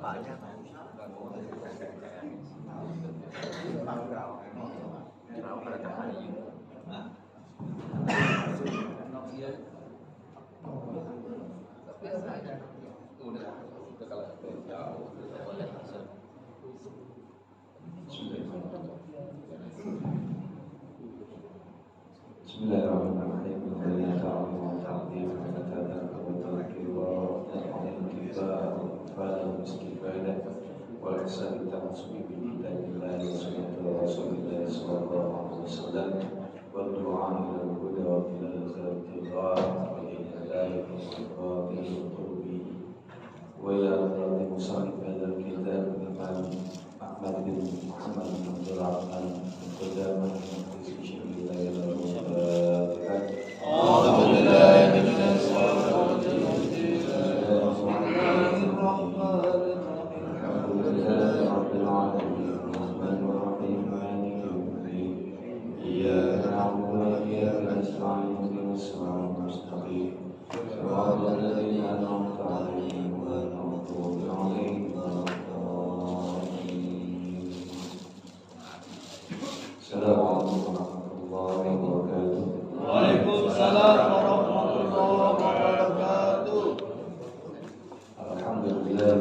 bapaknya Bismillahirrahmanirrahim. Assalamualaikum warahmatullahi wabarakatuh. Waalaikumsalam warahmatullahi wabarakatuh. Alhamdulillah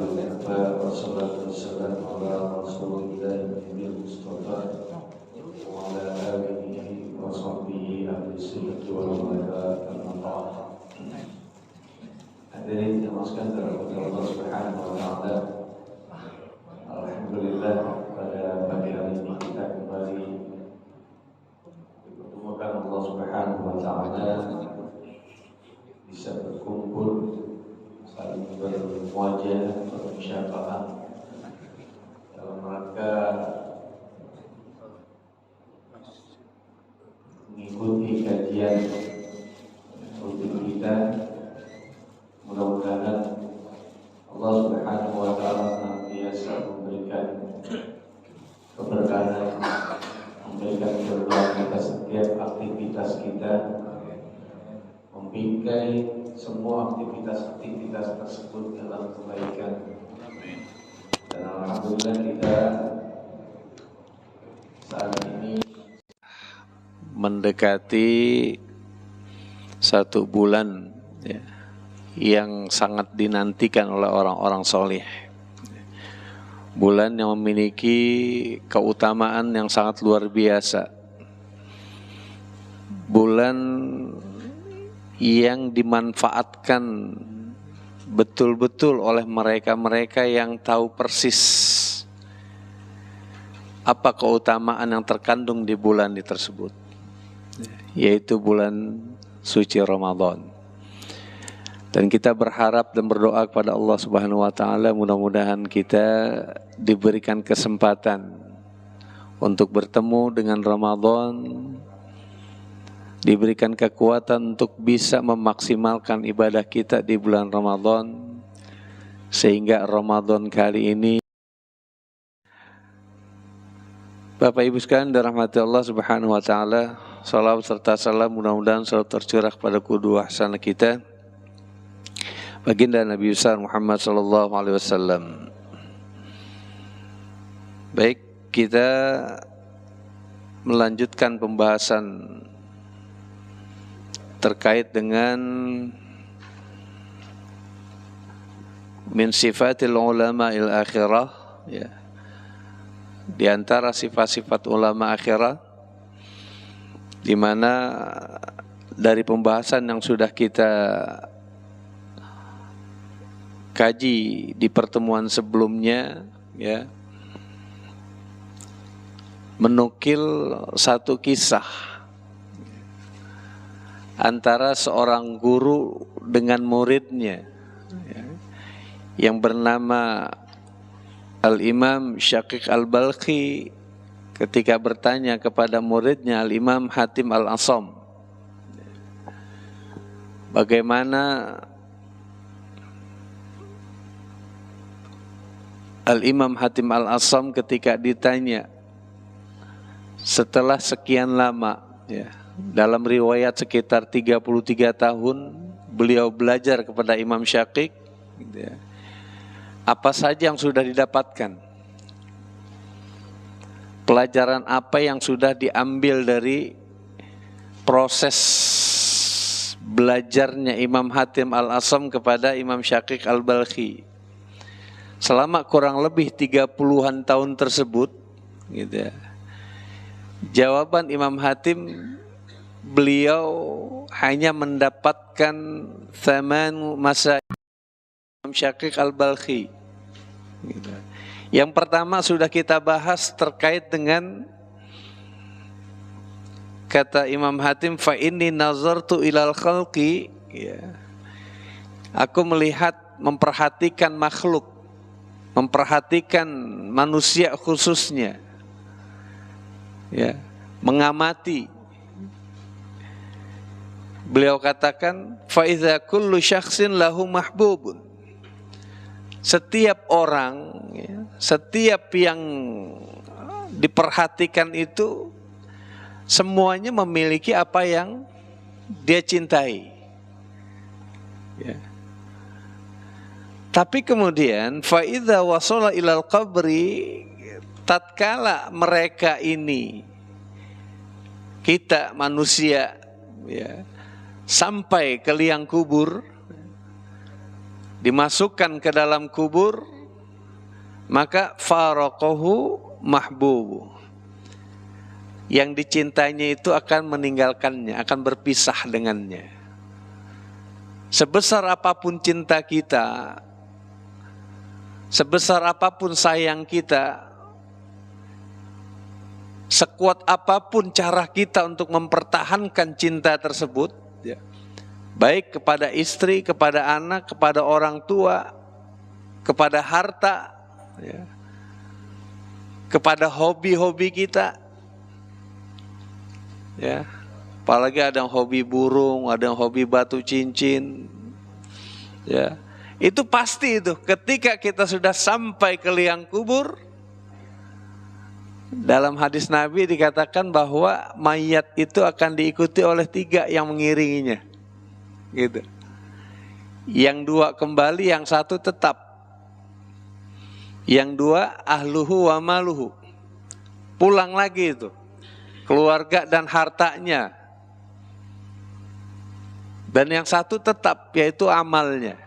wassalatu wassalamu ala Rasulillah Nabi Mustafa wa ala alihi wa sahbihi ahli sunnati wal jamaah. Hadirin yang dimuliakan oleh Allah Subhanahu wa taala. Alhamdulillah pada pagi hari ini kita kembali dipertemukan Allah Subhanahu wa taala, bisa berkumpul, saling bermuajah, bermusyafaah dalam rangka mengikuti kajian rutin kita. Mudah-mudahan Allah Subhanahu wa taala senantiasa memberikan keberkahan, memberikan keberkahan atas setiap aktivitas kita, membingkai semua aktivitas tersebut dalam kebaikan. Dan alhamdulillah kita saat ini mendekati 1 bulan ya, yang sangat dinantikan oleh orang-orang soleh. Bulan yang memiliki keutamaan yang sangat luar biasa. Bulan yang dimanfaatkan betul-betul oleh mereka-mereka yang tahu persis apa keutamaan yang terkandung di bulan tersebut, yaitu bulan suci Ramadan. Dan kita berharap dan berdoa kepada Allah Subhanahu wa taala, mudah-mudahan kita diberikan kesempatan untuk bertemu dengan Ramadan, diberikan kekuatan untuk bisa memaksimalkan ibadah kita di bulan Ramadan, sehingga Ramadan kali ini, Bapak Ibu sekalian dirahmati Allah Subhanahu wa taala, salawat serta salam mudah-mudahan selalu tercurah kepada qudwah hasanah kita, baginda Nabi besar Muhammad sallallahu alaihi wasallam. Baik, kita melanjutkan pembahasan terkait dengan min sifatil ulama il akhirah ya. Di antara sifat-sifat ulama akhirah, di mana dari pembahasan yang sudah kita kaji di pertemuan sebelumnya ya, menukil satu kisah antara seorang guru dengan muridnya ya, yang bernama Al-Imam Syaqiq Al-Balkhi ketika bertanya kepada muridnya Al-Imam Hatim Al-Asam, bagaimana Al-Imam Hatim Al-Asam ketika ditanya setelah sekian lama ya, dalam riwayat sekitar 33 tahun beliau belajar kepada Imam Syaqiq gitu ya. Apa saja yang sudah didapatkan? Pelajaran apa yang sudah diambil dari proses belajarnya Imam Hatim Al-Asam kepada Imam Syaqiq Al-Balkhi selama kurang lebih 30-an tahun tersebut, gitu ya. Jawaban Imam Hatim, beliau hanya mendapatkan thaman masa Imam Syaqiq Al-Balkhi, gitu. Yang pertama sudah kita bahas terkait dengan kata Imam Hatim, fa inni nazartu ilal khalqi, ya. Aku melihat, memperhatikan makhluk, memperhatikan manusia khususnya, ya, mengamati. Beliau katakan, fa idza kullu syakhsin lahu mahbubun. Setiap orang, ya, setiap yang diperhatikan itu semuanya memiliki apa yang dia cintai, ya. Tapi kemudian fa idza wasala ilal qabri, tatkala mereka ini, kita manusia, ya, sampai ke liang kubur, dimasukkan ke dalam kubur, maka faraqahu mahbubu, yang dicintainya itu akan meninggalkannya, akan berpisah dengannya. Sebesar apapun cinta kita, sebesar apapun sayang kita, sekuat apapun cara kita untuk mempertahankan cinta tersebut, ya, baik kepada istri, kepada anak, kepada orang tua, kepada harta, ya, kepada hobi-hobi kita, ya, apalagi ada yang hobi burung, ada yang hobi batu cincin, ya, itu pasti itu ketika kita sudah sampai ke liang kubur, dalam hadis Nabi dikatakan bahwa mayat itu akan diikuti oleh 3 yang mengiringinya, gitu. Yang 2 kembali, yang 1 tetap. Yang 2 ahluhu wa maluhu, pulang lagi itu, keluarga dan hartanya. Dan yang 1 tetap, yaitu amalnya.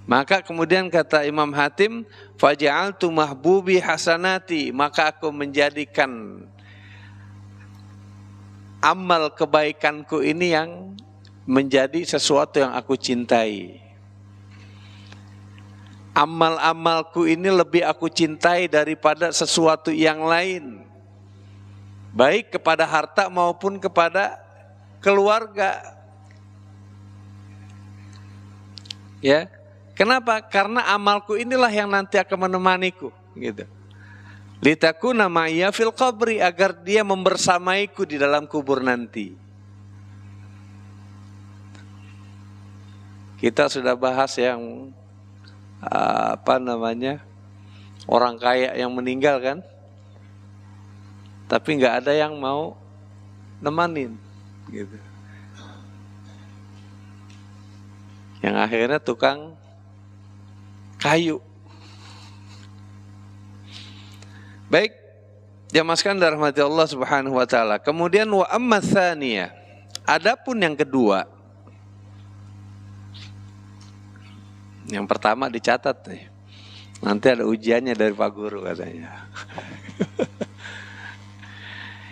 Maka kemudian kata Imam Hatim, faja'altu mahbubi hasanati, maka aku menjadikan amal kebaikanku ini yang menjadi sesuatu yang aku cintai. Amal-amalku ini lebih aku cintai daripada sesuatu yang lain, baik kepada harta maupun kepada keluarga. Ya, kenapa? Karena amalku inilah yang nanti akan menemaniku, gitu. Litakuna ma'iyya fil qabri, agar dia membersamaiku di dalam kubur nanti. Kita sudah bahas yang orang kaya yang meninggal kan, tapi nggak ada yang mau nemanin, gitu. Yang akhirnya tukang kayu. Baik, jamaah sekalian dirahmati Allah Subhanahu wa taala. Kemudian wa amma tsaniyah, adapun yang kedua. Yang pertama dicatat nih. Nanti ada ujiannya dari Pak Guru katanya.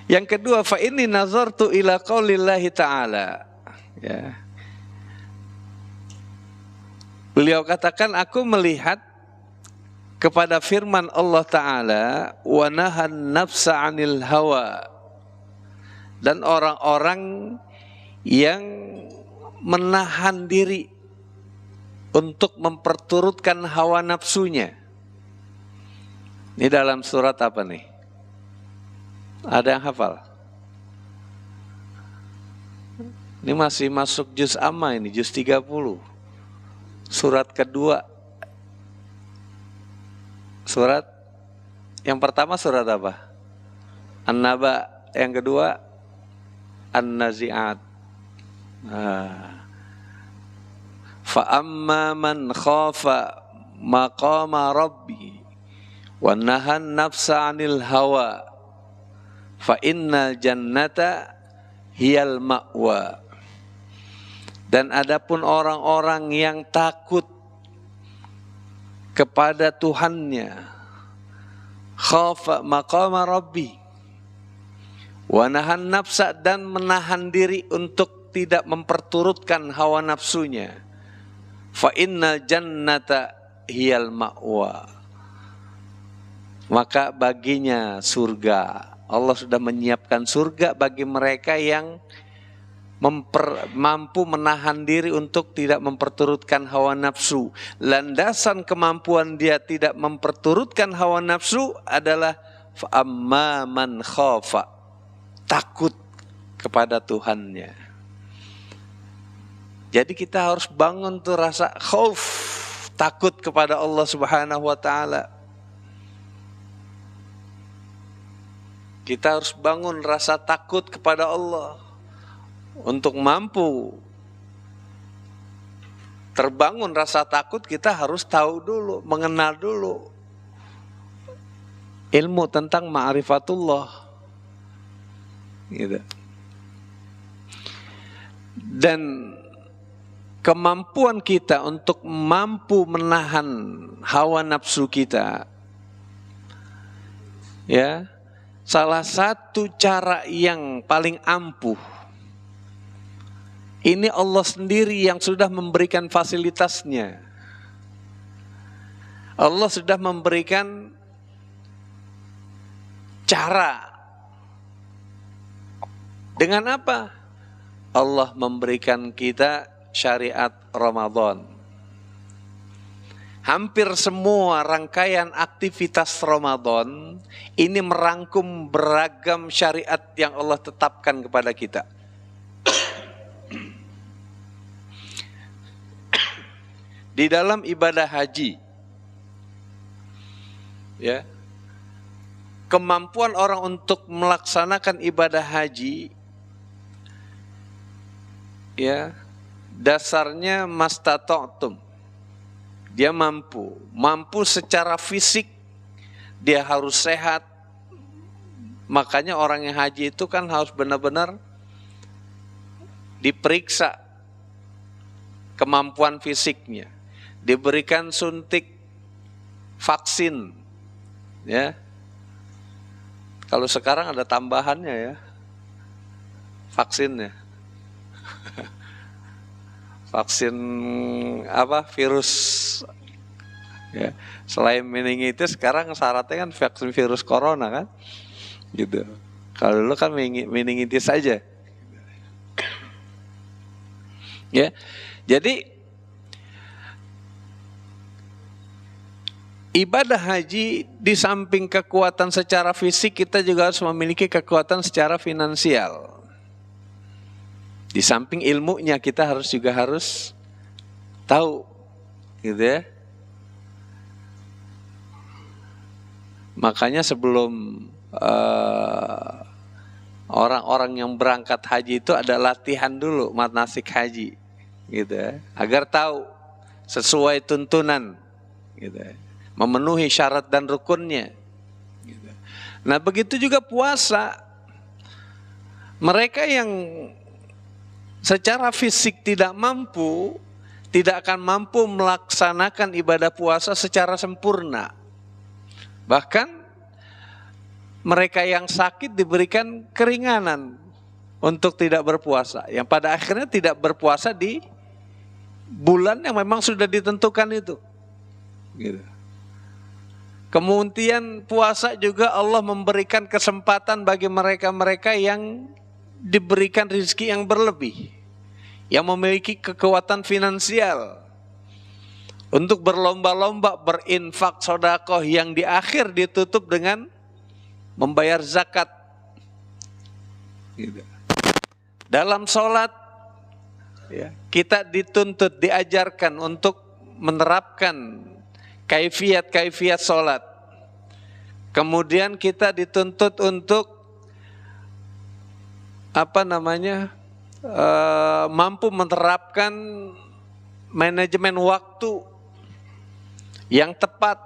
Yang kedua, fa inni nazartu ila qaulillahi ta'ala. Ya. Beliau katakan, aku melihat kepada firman Allah Ta'ala, wa nahan nafsa 'anil hawa, dan orang-orang yang menahan diri untuk memperturutkan hawa nafsunya. Ini dalam surat apa nih? Ada yang hafal? Ini masih masuk juz amma, ini juz 30. Surat kedua. Surat yang pertama surat apa? An-Naba. Yang kedua An-Nazi'at. Fa amma man khafa maqama rabbi wa nahan nafsa 'anil hawa fa innal jannata hiyal ma'wa. Dan adapun orang-orang yang takut kepada Tuhannya, khafa maqama rabbi wa nahan nafsa, dan menahan diri untuk tidak memperturutkan hawa nafsunya, fa innal jannata hiyal ma'wa, maka baginya surga. Allah sudah menyiapkan surga bagi mereka yang mampu menahan diri untuk tidak memperturutkan hawa nafsu. Landasan kemampuan dia tidak memperturutkan hawa nafsu adalah amma man khafa, takut kepada Tuhannya. Jadi kita harus bangun tuh rasa khauf, takut kepada Allah Subhanahu wa taala. Kita harus bangun rasa takut kepada Allah. Untuk mampu terbangun rasa takut, kita harus tahu dulu, mengenal dulu ilmu tentang ma'rifatullah, gitu. Dan kemampuan kita untuk mampu menahan hawa nafsu kita, ya, salah satu cara yang paling ampuh, ini Allah sendiri yang sudah memberikan fasilitasnya. Allah sudah memberikan cara. Dengan apa? Allah memberikan kita syariat Ramadan. Hampir semua rangkaian aktivitas Ramadan ini merangkum beragam syariat yang Allah tetapkan kepada kita. Di dalam ibadah haji, ya, kemampuan orang untuk melaksanakan ibadah haji, ya, dasarnya mastata'tum. Dia mampu secara fisik, dia harus sehat. Makanya orang yang haji itu kan harus benar-benar diperiksa kemampuan fisiknya. Diberikan suntik vaksin, ya. Kalau sekarang ada tambahannya, ya, vaksinnya. Vaksin apa, virus, ya. Selain meningitis, sekarang syaratnya kan vaksin virus corona kan, gitu. Kalau dulu kan meningitis saja, ya. Jadi ibadah haji di samping kekuatan secara fisik, kita juga harus memiliki kekuatan secara finansial. Di samping ilmunya, kita juga harus tahu, gitu ya. Makanya sebelum orang-orang yang berangkat haji itu ada latihan dulu manasik haji, gitu ya, agar tahu sesuai tuntunan, gitu ya, memenuhi syarat dan rukunnya. Nah, begitu juga puasa. Mereka yang secara fisik tidak mampu, tidak akan mampu melaksanakan ibadah puasa secara sempurna. Bahkan mereka yang sakit diberikan keringanan untuk tidak berpuasa, yang pada akhirnya tidak berpuasa di bulan yang memang sudah ditentukan itu, gitu. Kemudian puasa juga Allah memberikan kesempatan bagi mereka-mereka yang diberikan rezeki yang berlebih, yang memiliki kekuatan finansial untuk berlomba-lomba berinfak sedekah yang di akhir ditutup dengan membayar zakat, gitu. Dalam sholat, ya, kita dituntut, diajarkan untuk menerapkan kaifiat sholat. Kemudian kita dituntut untuk mampu menerapkan manajemen waktu yang tepat.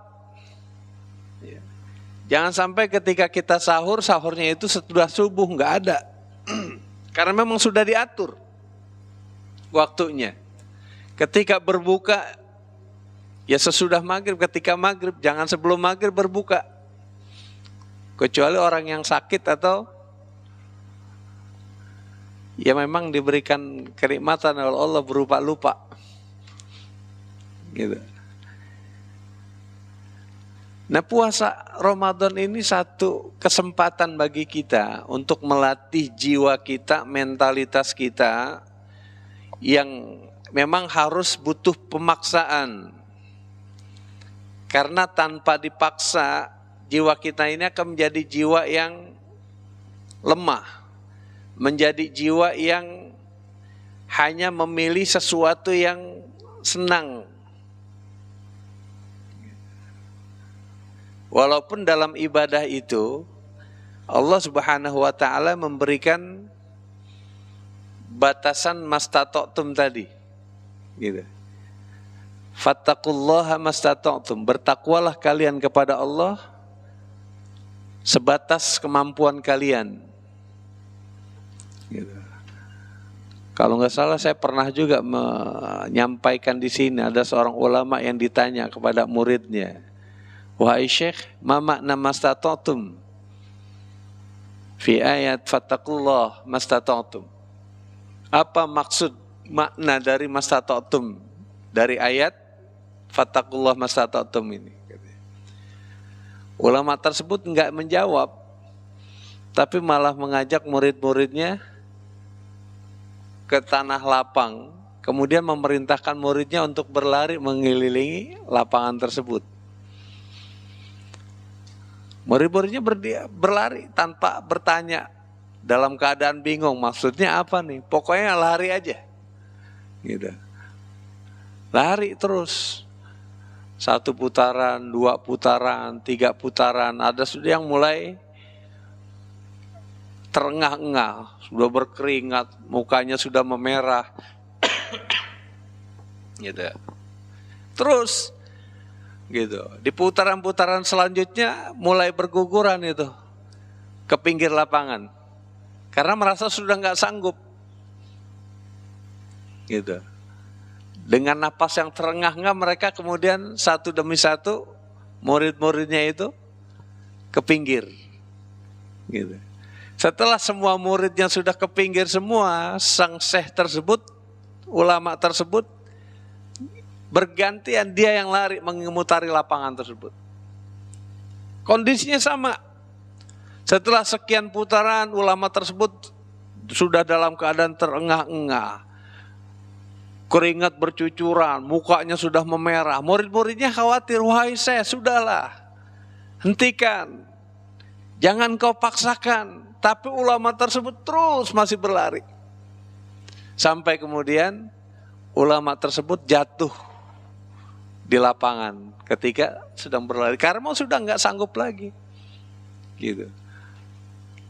Jangan sampai ketika kita sahur, sahurnya itu setelah subuh, nggak ada. Karena memang sudah diatur waktunya. Ketika berbuka, ya sesudah maghrib. Ketika maghrib, jangan sebelum maghrib berbuka. Kecuali orang yang sakit atau ya memang diberikan kenikmatan oleh Allah berupa lupa. Gitu. Nah, puasa Ramadan ini satu kesempatan bagi kita untuk melatih jiwa kita, mentalitas kita yang memang harus butuh pemaksaan. Karena tanpa dipaksa, jiwa kita ini akan menjadi jiwa yang lemah. Menjadi jiwa yang hanya memilih sesuatu yang senang. Walaupun dalam ibadah itu Allah Subhanahu wa taala memberikan batasan mastata'tum tadi. Gitu. Fattaqullaha mastata'tum, bertakwalah kalian kepada Allah sebatas kemampuan kalian. Gitu. Kalau nggak salah saya pernah juga menyampaikan di sini, ada seorang ulama yang ditanya kepada muridnya, wahai Syekh, ma makna mastata'tum fi ayat fattaqullah mastata'tum? Apa maksud makna dari mastata'tum dari ayat fattaqullah mastata'tum ini? Ulama tersebut enggak menjawab, tapi malah mengajak murid-muridnya ke tanah lapang, kemudian memerintahkan muridnya untuk berlari mengelilingi lapangan tersebut. Murid-muridnya berlari tanpa bertanya, dalam keadaan bingung, maksudnya apa nih? Pokoknya lari aja, gitu. Lari terus, 1 putaran, 2 putaran, 3 putaran. Ada sudah yang mulai terengah-engah, sudah berkeringat, mukanya sudah memerah, gitu. Terus. Gitu. Di putaran-putaran selanjutnya mulai berguguran itu ke pinggir lapangan karena merasa sudah nggak sanggup. Gitu. Dengan napas yang terengah-engah mereka kemudian satu demi satu murid-muridnya itu ke pinggir. Gitu. Setelah semua muridnya sudah ke pinggir semua, sang syekh tersebut, ulama tersebut bergantian dia yang lari mengimutari lapangan tersebut. Kondisinya sama. Setelah sekian putaran, ulama tersebut sudah dalam keadaan terengah-engah. Keringat bercucuran, mukanya sudah memerah. Murid-muridnya khawatir, wahai saya, sudahlah. Hentikan. Jangan kau paksakan. Tapi ulama tersebut terus masih berlari. Sampai kemudian ulama tersebut jatuh di lapangan ketika sedang berlari karena mau sudah nggak sanggup lagi, gitu.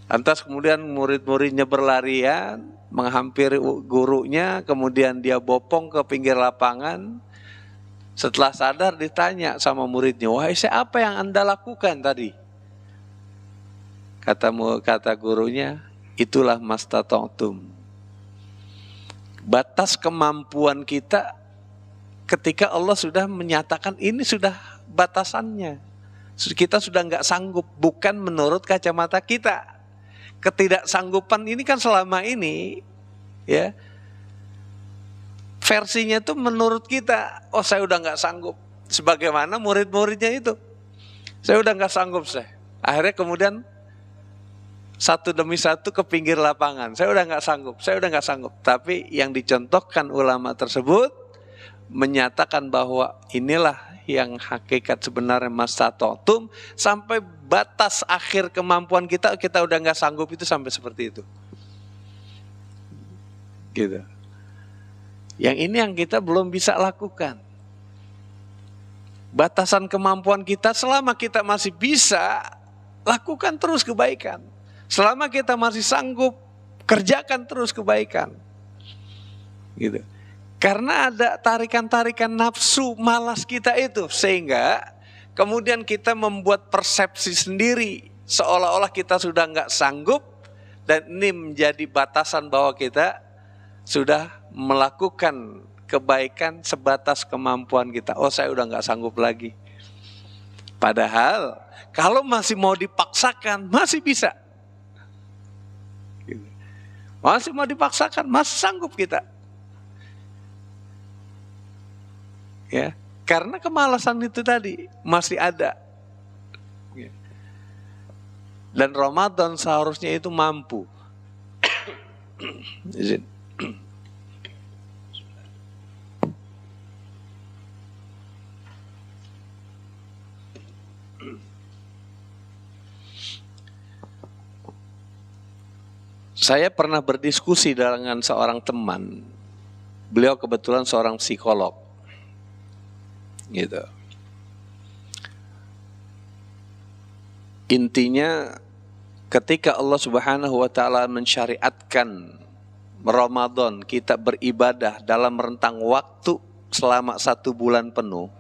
Lantas kemudian murid-muridnya berlarian menghampiri gurunya, kemudian dia bopong ke pinggir lapangan. Setelah sadar ditanya sama muridnya, wahai saya, apa yang Anda lakukan tadi? Kata gurunya, itulah mastata'tum. Batas kemampuan kita ketika Allah sudah menyatakan ini sudah batasannya. Kita sudah nggak sanggup, bukan menurut kacamata kita. Ketidaksanggupan ini kan selama ini ya versinya tuh menurut kita, oh saya udah nggak sanggup. Sebagaimana murid-muridnya itu, saya udah nggak sanggup saya. Akhirnya kemudian satu demi satu ke pinggir lapangan. Saya udah nggak sanggup. Tapi yang dicontohkan ulama tersebut menyatakan bahwa inilah yang hakikat sebenarnya mastata'tum, sampai batas akhir kemampuan kita udah nggak sanggup itu sampai seperti itu. Gitu. Yang ini yang kita belum bisa lakukan. Batasan kemampuan kita selama kita masih bisa, lakukan terus kebaikan. Selama kita masih sanggup, kerjakan terus kebaikan. Gitu. Karena ada tarikan-tarikan nafsu malas kita itu, sehingga kemudian kita membuat persepsi sendiri seolah-olah kita sudah nggak sanggup, dan ini menjadi batasan bahwa kita sudah melakukan kebaikan sebatas kemampuan kita. Oh, saya udah nggak sanggup lagi. Padahal kalau masih mau dipaksakan masih bisa. Masih mau dipaksakan masih sanggup kita. Ya, karena kemalasan itu tadi masih ada. Dan Ramadan seharusnya itu mampu. Izin. Saya pernah berdiskusi dengan seorang teman. Beliau kebetulan seorang psikolog. Gitu. Intinya ketika Allah Subhanahu wa taala mensyariatkan Ramadan, kita beribadah dalam rentang waktu selama 1 bulan penuh,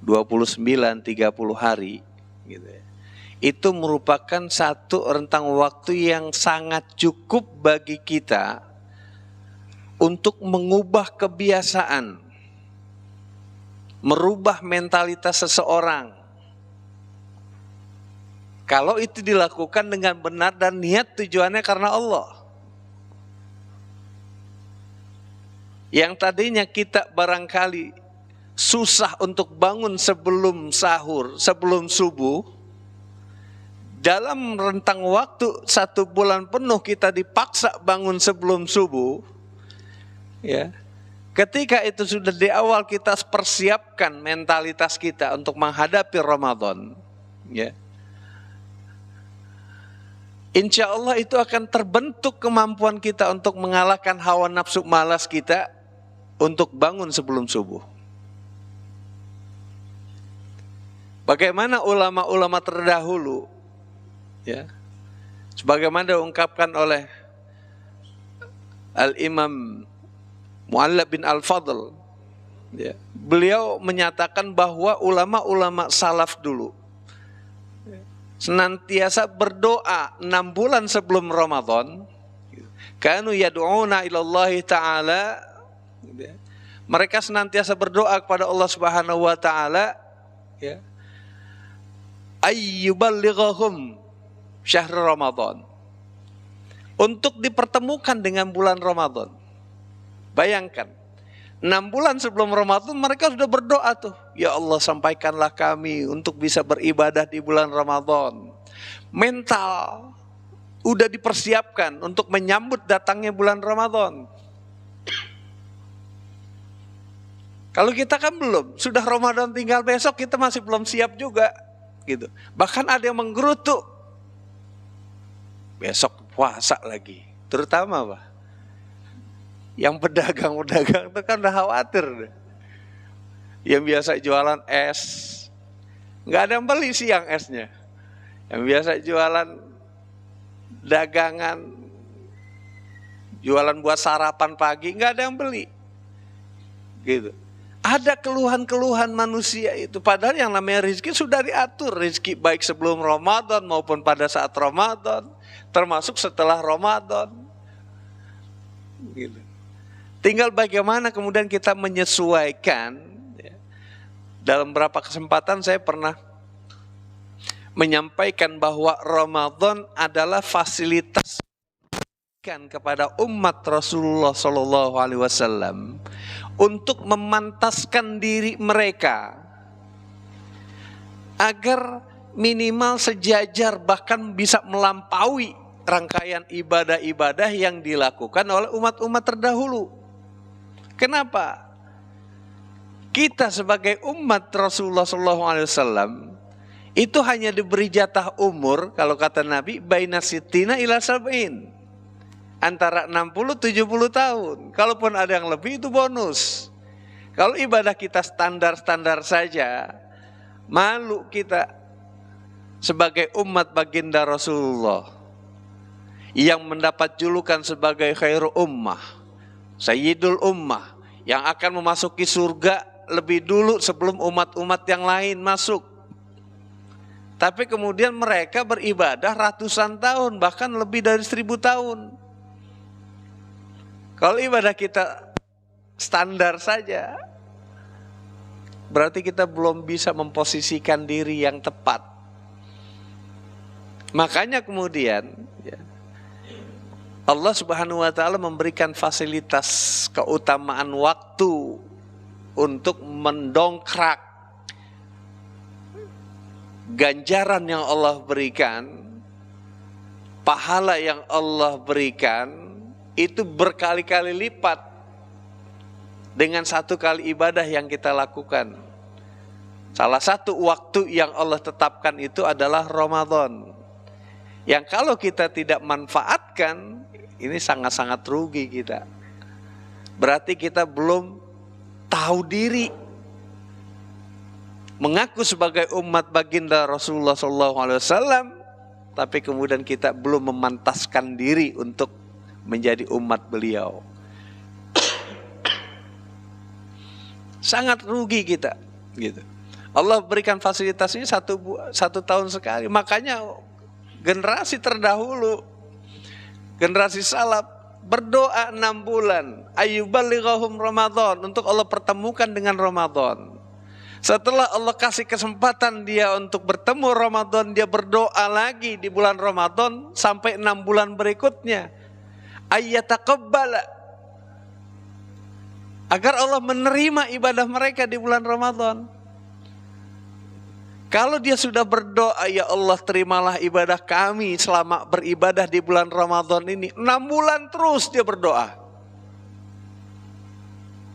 29-30 hari gitu ya. Itu merupakan satu rentang waktu yang sangat cukup bagi kita untuk mengubah kebiasaan, merubah mentalitas seseorang. Kalau itu dilakukan dengan benar dan niat tujuannya karena Allah. Yang tadinya kita barangkali susah untuk bangun sebelum sahur, sebelum subuh, dalam rentang waktu 1 bulan penuh kita dipaksa bangun sebelum subuh, ya. Ketika itu sudah di awal kita persiapkan mentalitas kita untuk menghadapi Ramadan, ya. Insya Allah itu akan terbentuk kemampuan kita untuk mengalahkan hawa nafsu malas kita untuk bangun sebelum subuh. Bagaimana ulama-ulama terdahulu, ya, sebagaimana diungkapkan oleh Al-Imam Mu'alla bin Al-Fadl, ya, beliau menyatakan bahwa ulama-ulama salaf dulu senantiasa berdoa 6 bulan sebelum Ramadan. Kanu yad'una ilallahi ta'ala, mereka senantiasa berdoa kepada Allah Subhanahu wa taala, ya, ayyuballighahum syahr Ramadan, untuk dipertemukan dengan bulan Ramadan. Bayangkan, 6 bulan sebelum Ramadan mereka sudah berdoa tuh, ya Allah sampaikanlah kami untuk bisa beribadah di bulan Ramadan. Mental udah dipersiapkan untuk menyambut datangnya bulan Ramadan. Kalau kita kan belum, sudah Ramadan tinggal besok kita masih belum siap juga, gitu. Bahkan ada yang menggerutu, besok puasa lagi, terutama apa? Yang pedagang-pedagang itu kan udah khawatir. Yang biasa jualan es, nggak ada yang beli siang esnya. Yang biasa jualan dagangan, jualan buat sarapan pagi, nggak ada yang beli. Gitu. Ada keluhan-keluhan manusia itu. Padahal yang namanya rezeki sudah diatur. Rezeki baik sebelum Ramadan maupun pada saat Ramadan, termasuk setelah Ramadan. Gitu. Tinggal bagaimana kemudian kita menyesuaikan. Dalam beberapa kesempatan saya pernah menyampaikan bahwa Ramadan adalah fasilitas kepada umat Rasulullah SAW untuk memantaskan diri mereka agar minimal sejajar, bahkan bisa melampaui rangkaian ibadah-ibadah yang dilakukan oleh umat-umat terdahulu. Kenapa? Kita sebagai umat Rasulullah SAW itu hanya diberi jatah umur, kalau kata Nabi, baina sittina ila sab'in, antara 60-70 tahun. Kalaupun ada yang lebih itu bonus. Kalau ibadah kita standar-standar saja, malu kita sebagai umat baginda Rasulullah yang mendapat julukan sebagai khairu ummah, sayyidul ummah, yang akan memasuki surga lebih dulu sebelum umat-umat yang lain masuk. Tapi kemudian mereka beribadah ratusan tahun, bahkan lebih dari 1000 tahun. Kalau ibadah kita standar saja, berarti kita belum bisa memposisikan diri yang tepat. Makanya kemudian Allah Subhanahu wa taala memberikan fasilitas keutamaan waktu untuk mendongkrak ganjaran yang Allah berikan, pahala yang Allah berikan itu berkali-kali lipat dengan satu kali ibadah yang kita lakukan. Salah satu waktu yang Allah tetapkan itu adalah Ramadan, yang kalau kita tidak manfaatkan, ini sangat-sangat rugi kita. Berarti kita belum tahu diri. Mengaku sebagai umat baginda Rasulullah SAW, tapi kemudian kita belum memantaskan diri untuk menjadi umat beliau. Sangat rugi kita, gitu. Allah berikan fasilitas ini satu tahun sekali. Makanya generasi terdahulu, generasi salaf berdoa 6 bulan, ayyubalighahum Ramadan, untuk Allah pertemukan dengan Ramadan. Setelah Allah kasih kesempatan dia untuk bertemu Ramadan, dia berdoa lagi di bulan Ramadan sampai 6 bulan berikutnya, ayyataqabbala, agar Allah menerima ibadah mereka di bulan Ramadan. Kalau dia sudah berdoa, ya Allah terimalah ibadah kami selama beribadah di bulan Ramadan ini, 6 bulan terus dia berdoa.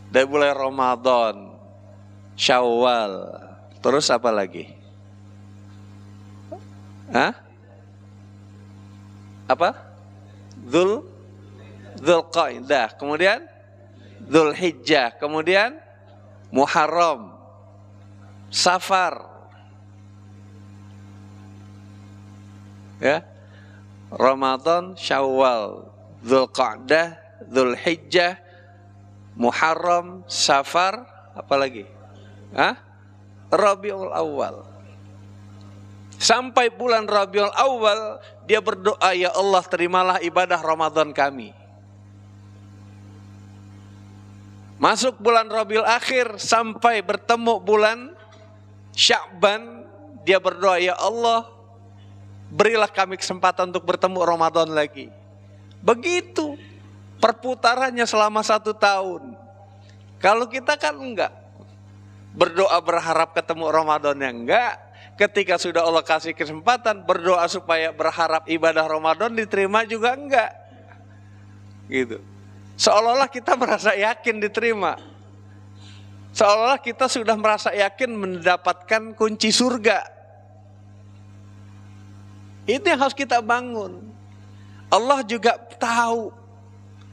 Dari bulan Ramadan, Syawal, terus apa lagi? Hah? Apa? Dzulqa'dah, kemudian Dzulhijjah, kemudian Muharram, Safar. Ya, Ramadan, Syawal, Dzulqa'dah, Dzulhijjah, Muharram, Safar, apa lagi? Rabiul Awal. Sampai bulan Rabiul Awal dia berdoa, ya Allah terimalah ibadah Ramadan kami. Masuk bulan Rabiul Akhir sampai bertemu bulan Sya'ban, dia berdoa, ya Allah berilah kami kesempatan untuk bertemu Ramadan lagi. Begitu perputarannya selama 1 tahun. Kalau kita kan enggak, berdoa berharap ketemu Ramadannya enggak. Ketika sudah Allah kasih kesempatan, berdoa supaya berharap ibadah Ramadan diterima juga enggak. Gitu. Seolah-olah kita merasa yakin diterima. Seolah-olah kita sudah merasa yakin mendapatkan kunci surga. Itu yang harus kita bangun. Allah juga tahu.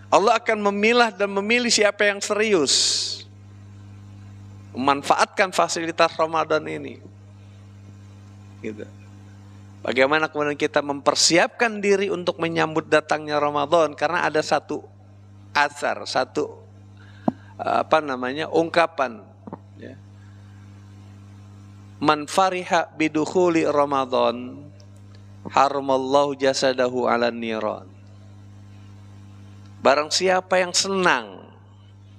Allah akan memilah dan memilih siapa yang serius memanfaatkan fasilitas Ramadan ini. Gitu. Bagaimana kemudian kita mempersiapkan diri untuk menyambut datangnya Ramadan? Karena ada satu asar, satu ungkapan. Ya. Man fariha bidukhuli Ramadan, haramallahu jasadahu ala niran. Barang siapa yang senang,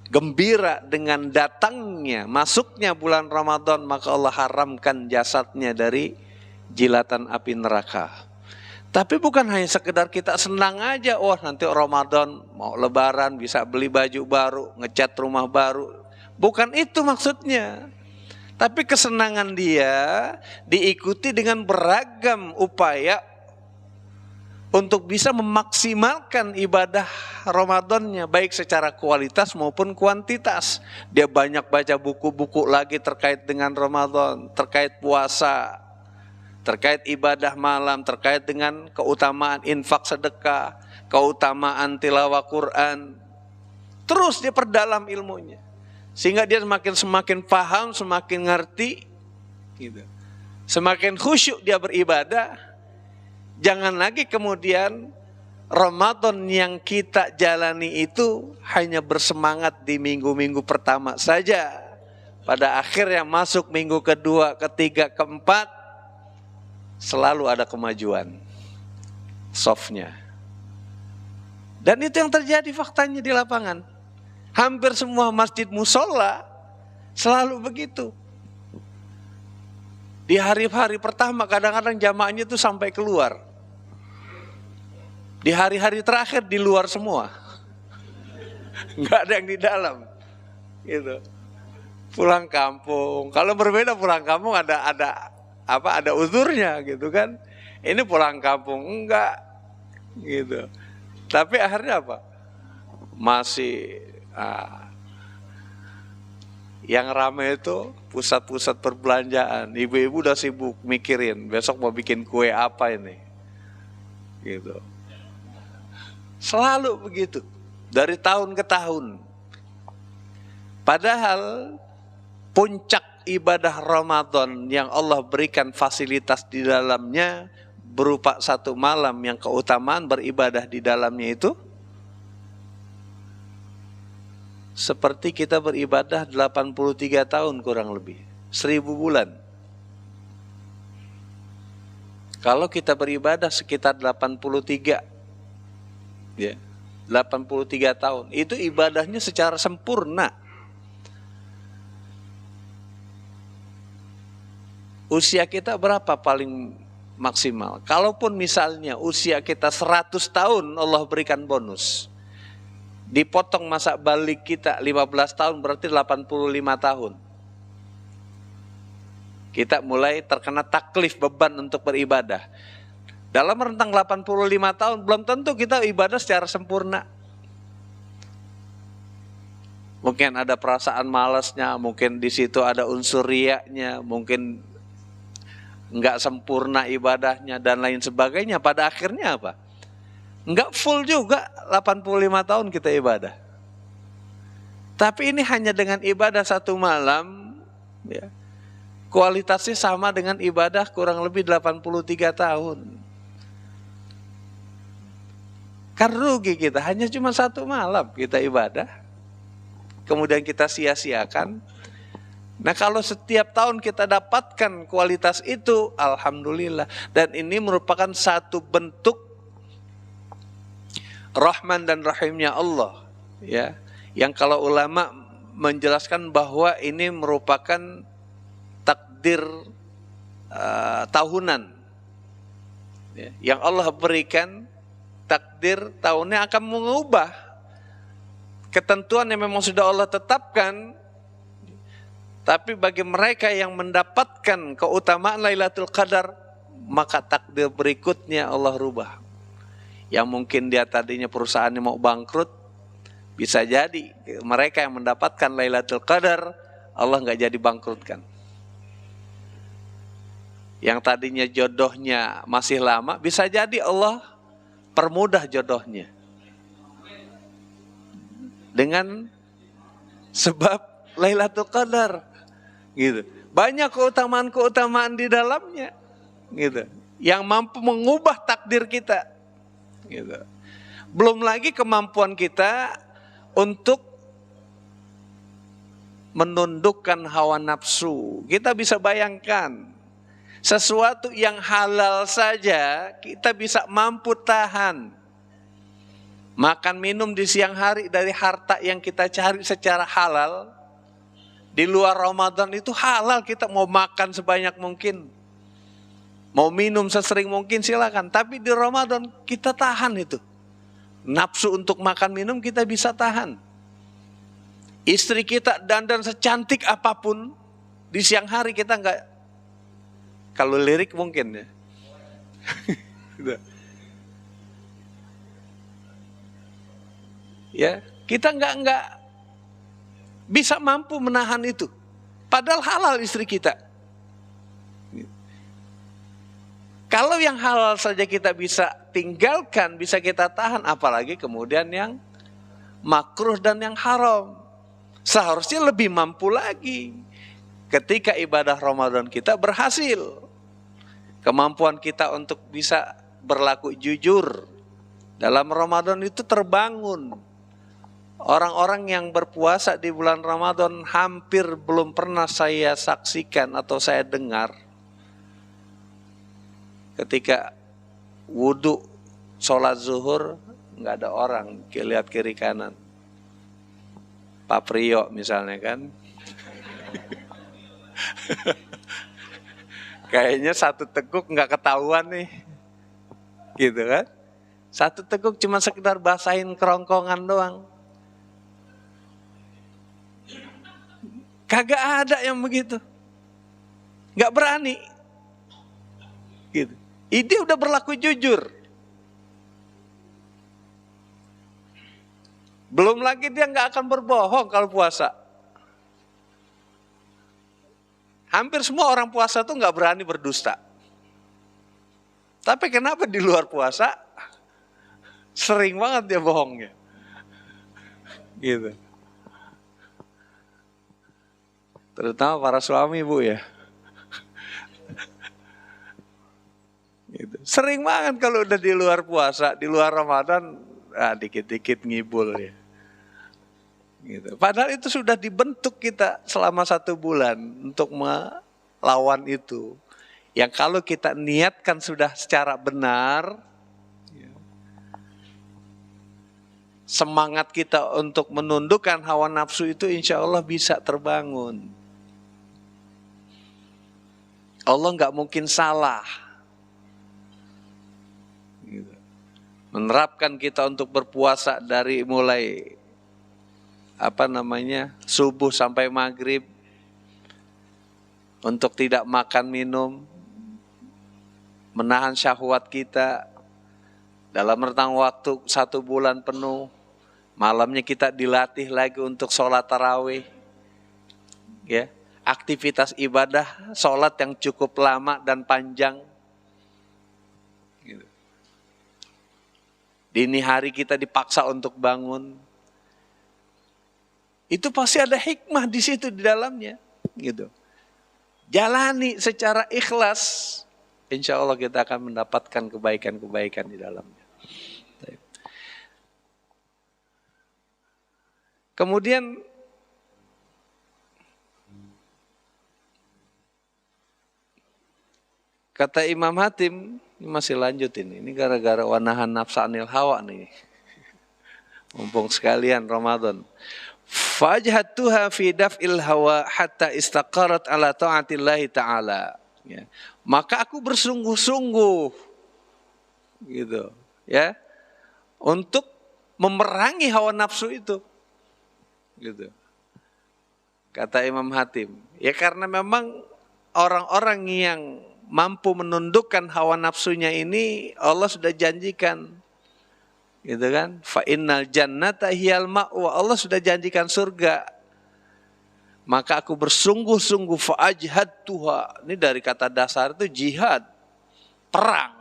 gembira dengan datangnya, masuknya bulan Ramadan, maka Allah haramkan jasadnya dari jilatan api neraka. Tapi bukan hanya sekedar kita senang aja, oh nanti Ramadan mau lebaran bisa beli baju baru, ngecat rumah baru. Bukan itu maksudnya. Tapi kesenangan dia diikuti dengan beragam upaya untuk bisa memaksimalkan ibadah Ramadannya, baik secara kualitas maupun kuantitas. Dia banyak baca buku-buku lagi terkait dengan Ramadan, terkait puasa, terkait ibadah malam, terkait dengan keutamaan infak sedekah, keutamaan tilawah Quran. Terus dia perdalam ilmunya, sehingga dia semakin paham, semakin ngerti, gitu. Semakin khusyuk dia beribadah. Jangan lagi kemudian Ramadan yang kita jalani itu hanya bersemangat di minggu-minggu pertama saja. Pada akhirnya masuk minggu kedua, ketiga, keempat, selalu ada kemajuan softnya. Dan itu yang terjadi faktanya di lapangan. Hampir semua masjid musola selalu begitu. Di hari-hari pertama kadang-kadang jamaahnya itu sampai keluar. Di hari-hari terakhir di luar semua. Nggak ada yang di dalam. Gitu. Pulang kampung. Kalau berbeda pulang kampung ada uzurnya gitu kan. Ini pulang kampung enggak gitu. Tapi akhirnya apa? Masih yang ramai itu pusat-pusat perbelanjaan. Ibu-ibu udah sibuk mikirin besok mau bikin kue apa ini. Gitu. Selalu begitu. Dari tahun ke tahun. Padahal puncak ibadah Ramadan yang Allah berikan fasilitas di dalamnya berupa satu malam yang keutamaan beribadah di dalamnya itu seperti kita beribadah 83 tahun kurang lebih, 1000 bulan. Kalau kita beribadah sekitar 83 ya, 83 tahun, itu ibadahnya secara sempurna. Usia kita berapa paling maksimal? Kalaupun misalnya usia kita 100 tahun, Allah berikan bonus. Dipotong masa balik kita 15 tahun berarti 85 tahun. Kita mulai terkena taklif beban untuk beribadah. Dalam rentang 85 tahun belum tentu kita ibadah secara sempurna. Mungkin ada perasaan malasnya, mungkin di situ ada unsur riyanya, mungkin enggak sempurna ibadahnya dan lain sebagainya. Pada akhirnya apa? Enggak full juga 85 tahun kita ibadah. Tapi ini hanya dengan ibadah satu malam ya, kualitasnya sama dengan ibadah kurang lebih 83 tahun. Kan rugi kita, hanya cuma satu malam kita ibadah. Kemudian kita sia-siakan. Nah kalau setiap tahun kita dapatkan kualitas itu, alhamdulillah. Dan ini merupakan satu bentuk Rahman dan Rahimnya Allah, ya. Yang kalau ulama menjelaskan bahwa ini merupakan takdir tahunan, ya, yang Allah berikan. Takdir tahunnya akan mengubah ketentuan yang memang sudah Allah tetapkan. Tapi bagi mereka yang mendapatkan keutamaan Lailatul Qadar, maka takdir berikutnya Allah rubah. Yang mungkin dia tadinya perusahaannya mau bangkrut, bisa jadi mereka yang mendapatkan Lailatul Qadar, Allah nggak jadi bangkrutkan. Yang tadinya jodohnya masih lama, bisa jadi Allah permudah jodohnya. Dengan sebab Lailatul Qadar. Gitu. Banyak keutamaan-keutamaan di dalamnya. Gitu. Yang mampu mengubah takdir kita. Gitu. Belum lagi kemampuan kita untuk menundukkan hawa nafsu. Kita bisa bayangkan sesuatu yang halal saja kita bisa mampu tahan. Makan minum di siang hari dari harta yang kita cari secara halal. Di luar Ramadan itu halal, kita mau makan sebanyak mungkin, mau minum sesering mungkin silakan. Tapi di Ramadan kita tahan itu. Nafsu untuk makan minum kita bisa tahan. Istri kita dandan secantik apapun, di siang hari kita enggak. Kalau lirik mungkin ya. Ya, kita enggak bisa mampu menahan itu. Padahal halal istri kita. Kalau yang halal saja kita bisa tinggalkan, bisa kita tahan, apalagi kemudian yang makruh dan yang haram. Seharusnya lebih mampu lagi. Ketika ibadah Ramadan kita berhasil. Kemampuan kita untuk bisa berlaku jujur Dalam Ramadan itu terbangun. Orang-orang yang berpuasa di bulan Ramadan hampir belum pernah saya saksikan atau saya dengar ketika wudhu sholat zuhur nggak ada orang lihat kiri kanan. Pak Priyo misalnya kan. Kayaknya satu teguk nggak ketahuan nih, gitu kan? Satu teguk cuma sekedar basahin kerongkongan doang. Kagak ada yang begitu, nggak berani, gitu. Ini udah berlaku jujur. Belum lagi dia nggak akan berbohong kalau puasa. Hampir semua orang puasa tuh nggak berani berdusta. Tapi kenapa di luar puasa sering banget dia bohongnya, gitu. Terutama para suami bu ya, gitu. Sering banget kalau udah di luar puasa, di luar Ramadan, dikit-dikit ngibul ya. Gitu. Padahal itu sudah dibentuk kita selama 1 bulan untuk melawan itu. Yang kalau kita niatkan sudah secara benar, semangat kita untuk menundukkan hawa nafsu itu insya Allah bisa terbangun. Allah nggak mungkin salah. Gitu. Menerapkan kita untuk berpuasa dari mulai subuh sampai maghrib, untuk tidak makan minum, menahan syahwat kita dalam rentang waktu 1 bulan penuh. Malamnya kita dilatih lagi untuk sholat tarawih, ya, aktivitas ibadah sholat yang cukup lama dan panjang. Gitu. Dini hari kita dipaksa untuk bangun. Itu pasti ada hikmah di situ di dalamnya, gitu. Jalani secara ikhlas, insya Allah kita akan mendapatkan kebaikan-kebaikan di dalamnya. Kemudian kata Imam Hatim, ini masih lanjut ini gara-gara wanahan nafsa anil hawa nih. Mumpung sekalian Ramadan. Fajhatuha fi daf'il hawa hatta istaqarat ala ta'atillahi ta'ala. Ya. Maka aku bersungguh-sungguh, gitu, ya, untuk memerangi hawa nafsu itu, gitu. Kata Imam Hatim, ya karena memang orang-orang yang mampu menundukkan hawa nafsunya ini Allah sudah janjikan, gitu kan? Fa innal jannata hiyal ma'wa, Allah sudah janjikan surga. Maka aku bersungguh-sungguh fa'ajhadtuha. Ini dari kata dasar itu jihad, perang,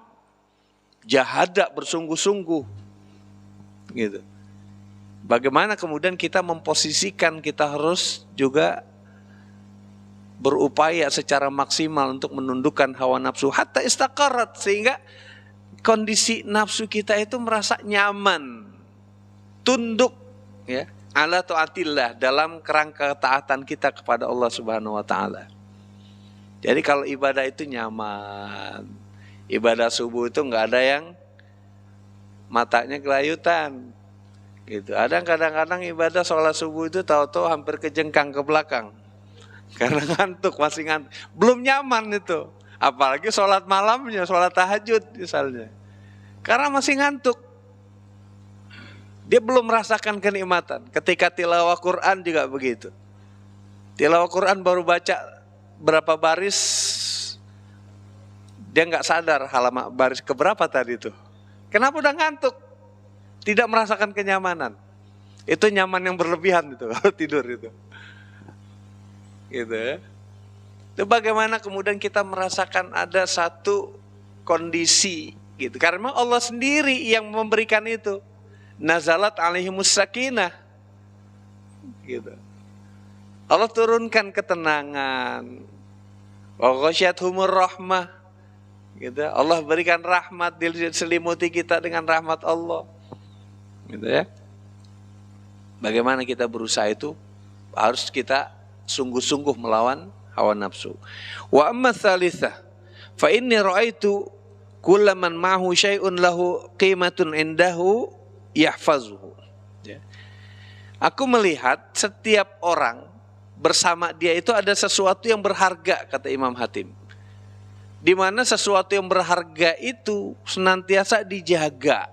jahada, bersungguh-sungguh, gitu. Bagaimana kemudian kita memposisikan kita harus juga berupaya secara maksimal untuk menundukkan hawa nafsu hatta istaqarat, sehingga kondisi nafsu kita itu merasa nyaman, tunduk, ya, ala taatillah, dalam kerangka taatan kita kepada Allah Subhanahu wa taala. Jadi kalau ibadah itu nyaman, ibadah subuh itu enggak ada yang matanya kelayutan, gitu. Ada kadang-kadang ibadah sholat subuh itu tahu-tahu hampir kejengkang ke belakang karena ngantuk, masih ngantuk, belum nyaman itu. Apalagi sholat malamnya, sholat tahajud misalnya, karena masih ngantuk, dia belum merasakan kenikmatan. Ketika tilawah Quran juga begitu. Tilawah Quran baru baca berapa baris, dia nggak sadar halaman baris keberapa tadi itu. Kenapa? Udah ngantuk, tidak merasakan kenyamanan. Itu nyaman yang berlebihan itu kalau tidur itu, gitu ya. Itu bagaimana kemudian kita merasakan ada satu kondisi, gitu. Karena Allah sendiri yang memberikan itu. Nazalat alaihimus sakinah, gitu. Allah turunkan ketenangan. Wa ghasyiyatuhumur rahmah, Gitu. Allah berikan rahmat, diselimuti kita dengan rahmat Allah. Gitu ya. Bagaimana kita berusaha itu harus kita sungguh-sungguh melawan hawa nafsu. Wa amma tsalitsah fa inni ra'aitu kullaman ma'hu syai'un lahu qimatun indahu yahfazuhu. Ya. Aku melihat setiap orang bersama dia itu ada sesuatu yang berharga, kata Imam Hatim. Di mana sesuatu yang berharga itu senantiasa dijaga.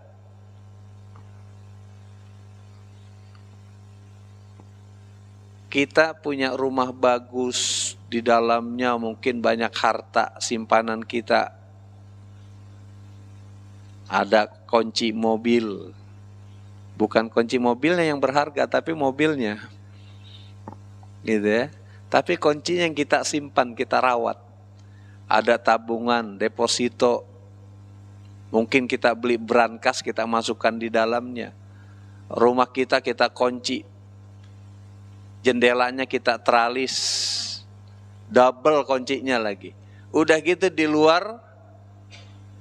Kita punya rumah bagus, di dalamnya mungkin banyak harta simpanan kita. Ada kunci mobil. Bukan kunci mobilnya yang berharga, tapi mobilnya. Gitu ya. Tapi kuncinya yang kita simpan, kita rawat. Ada tabungan, deposito. Mungkin kita beli brankas, kita masukkan di dalamnya. Rumah kita kunci. Jendelanya kita teralis. Double kuncinya lagi. Udah gitu di luar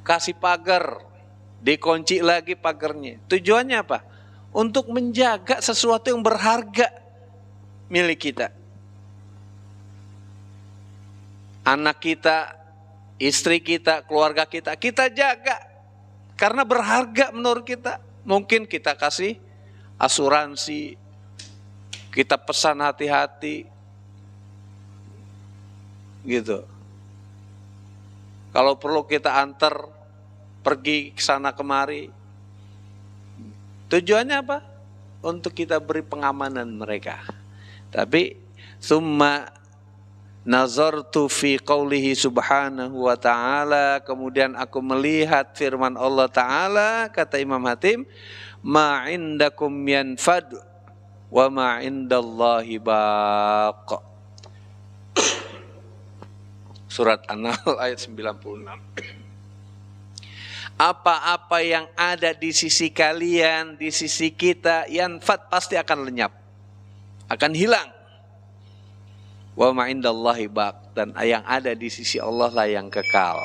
kasih pagar. Dikunci lagi pagarnya. Tujuannya apa? Untuk menjaga sesuatu yang berharga milik kita. Anak kita, istri kita, keluarga kita, kita jaga. Karena berharga menurut kita. Mungkin kita kasih asuransi, kita pesan hati-hati. Gitu. Kalau perlu kita antar pergi ke sana kemari. Tujuannya apa? Untuk kita beri pengamanan mereka. Tapi summa nazartu fi qaulihi subhanahu wa ta'ala, kemudian aku melihat firman Allah Ta'ala, kata Imam Hatim, ma indakum yanfad wa ma indallahi baq. Surat An-Nahl ayat 96. Apa-apa yang ada di sisi kalian, di sisi kita, yanfad, pasti akan lenyap, akan hilang. Wa ma indallahi baq, dan yang ada di sisi Allah lah yang kekal.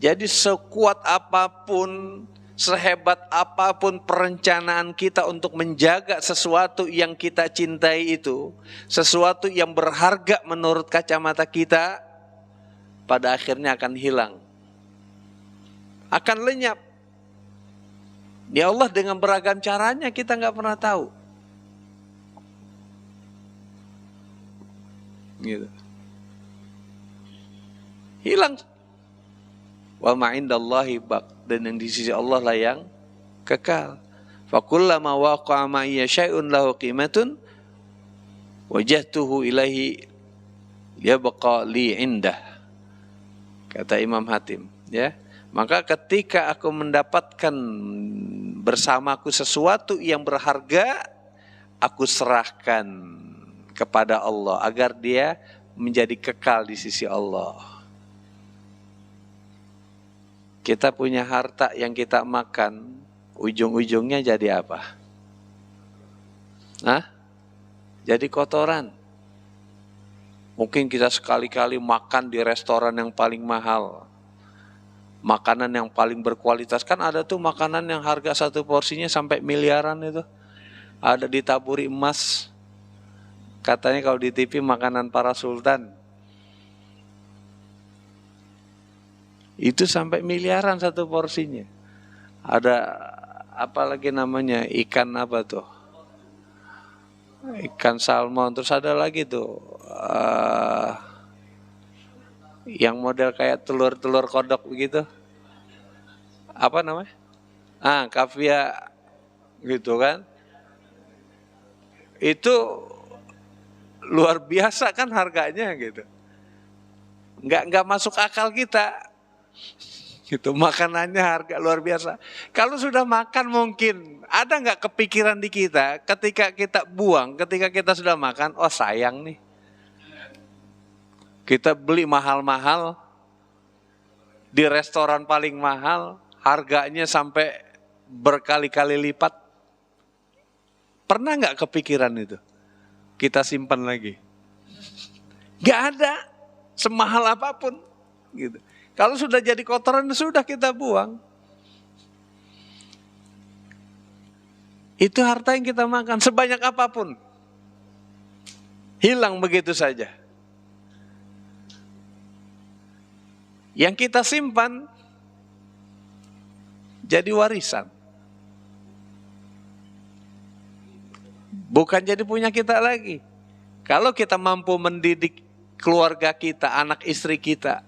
Jadi sekuat apapun, sehebat apapun perencanaan kita untuk menjaga sesuatu yang kita cintai itu, sesuatu yang berharga menurut kacamata kita, pada akhirnya akan hilang, akan lenyap. Ya Allah dengan beragam caranya, kita nggak pernah tahu. Gitu. Hilang. Wa ma indallahi baq, dan yang di sisi Allah lah yang kekal. Fa kullama waqa'a ma syai'un lahu qimatun wajjahtuhu ilaihi yabqa li indah. Kata Imam Hatim, ya. Maka ketika aku mendapatkan bersamaku sesuatu yang berharga, aku serahkan kepada Allah agar dia menjadi kekal di sisi Allah. Kita punya harta yang kita makan, ujung-ujungnya jadi apa? Jadi kotoran. Mungkin kita sekali-kali makan di restoran yang paling mahal, makanan yang paling berkualitas. Kan ada tuh makanan yang harga satu porsinya sampai miliaran itu. Ada ditaburi emas. Katanya kalau di TV makanan para sultan. Itu sampai miliaran satu porsinya. Ada apa lagi namanya, ikan apa tuh? Ikan salmon. Terus ada lagi tuh yang model kayak telur-telur kodok begitu. Apa namanya? Kaviar gitu kan. Itu luar biasa kan harganya gitu. Enggak masuk akal kita. Gitu, makanannya harga luar biasa. Kalau sudah makan mungkin ada nggak kepikiran di kita ketika kita buang, ketika kita sudah makan, oh sayang nih. Kita beli mahal-mahal di restoran paling mahal, harganya sampai berkali-kali lipat. Pernah nggak kepikiran itu? Kita simpan lagi? Nggak ada. semahal apapun. Gitu. Kalau sudah jadi kotoran, sudah kita buang. Itu harta yang kita makan, sebanyak apapun. Hilang begitu saja. Yang kita simpan, jadi warisan. Bukan jadi punya kita lagi. Kalau kita mampu mendidik keluarga kita, anak istri kita,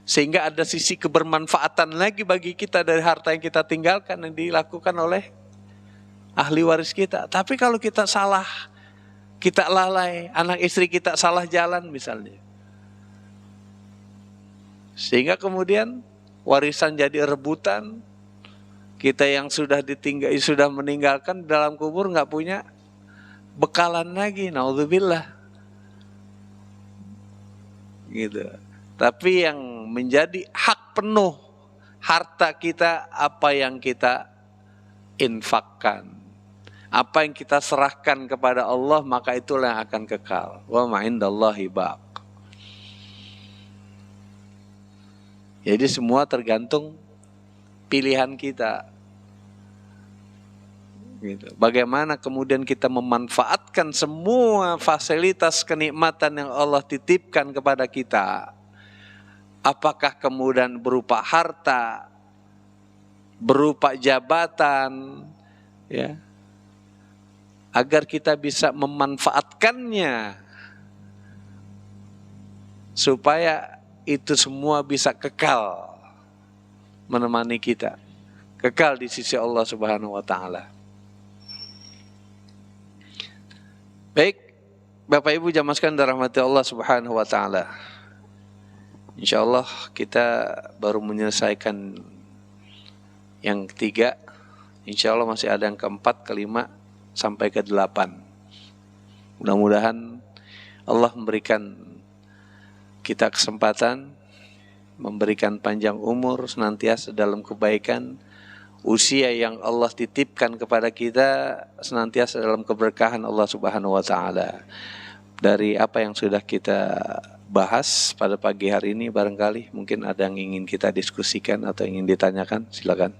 sehingga ada sisi kebermanfaatan lagi bagi kita dari harta yang kita tinggalkan yang dilakukan oleh ahli waris kita. Tapi kalau kita salah, kita lalai, anak istri kita salah jalan misalnya, sehingga kemudian warisan jadi rebutan, kita yang sudah meninggalkan dalam kubur nggak punya bekalan lagi, naudzubillah. Gitu. Tapi yang menjadi hak penuh harta kita, apa yang kita infakkan, apa yang kita serahkan kepada Allah, maka itulah yang akan kekal. Wa ma indallahi baq. Jadi semua tergantung pilihan kita. Gitu. Bagaimana kemudian kita memanfaatkan semua fasilitas kenikmatan yang Allah titipkan kepada kita. Apakah kemudian berupa harta, berupa jabatan, ya, agar kita bisa memanfaatkannya supaya itu semua bisa kekal menemani kita, kekal di sisi Allah Subhanahu wa taala. Baik, Bapak Ibu jamaah sekalian dirahmati Allah Subhanahu wa taala. Insyaallah kita baru menyelesaikan yang ketiga. Insyaallah masih ada yang keempat, kelima sampai ke-8. Mudah-mudahan Allah memberikan kita kesempatan, memberikan panjang umur senantiasa dalam kebaikan, usia yang Allah titipkan kepada kita senantiasa dalam keberkahan Allah Subhanahu wa taala. Dari apa yang sudah kita bahas pada pagi hari ini, barangkali mungkin ada yang ingin kita diskusikan atau ingin ditanyakan, silakan.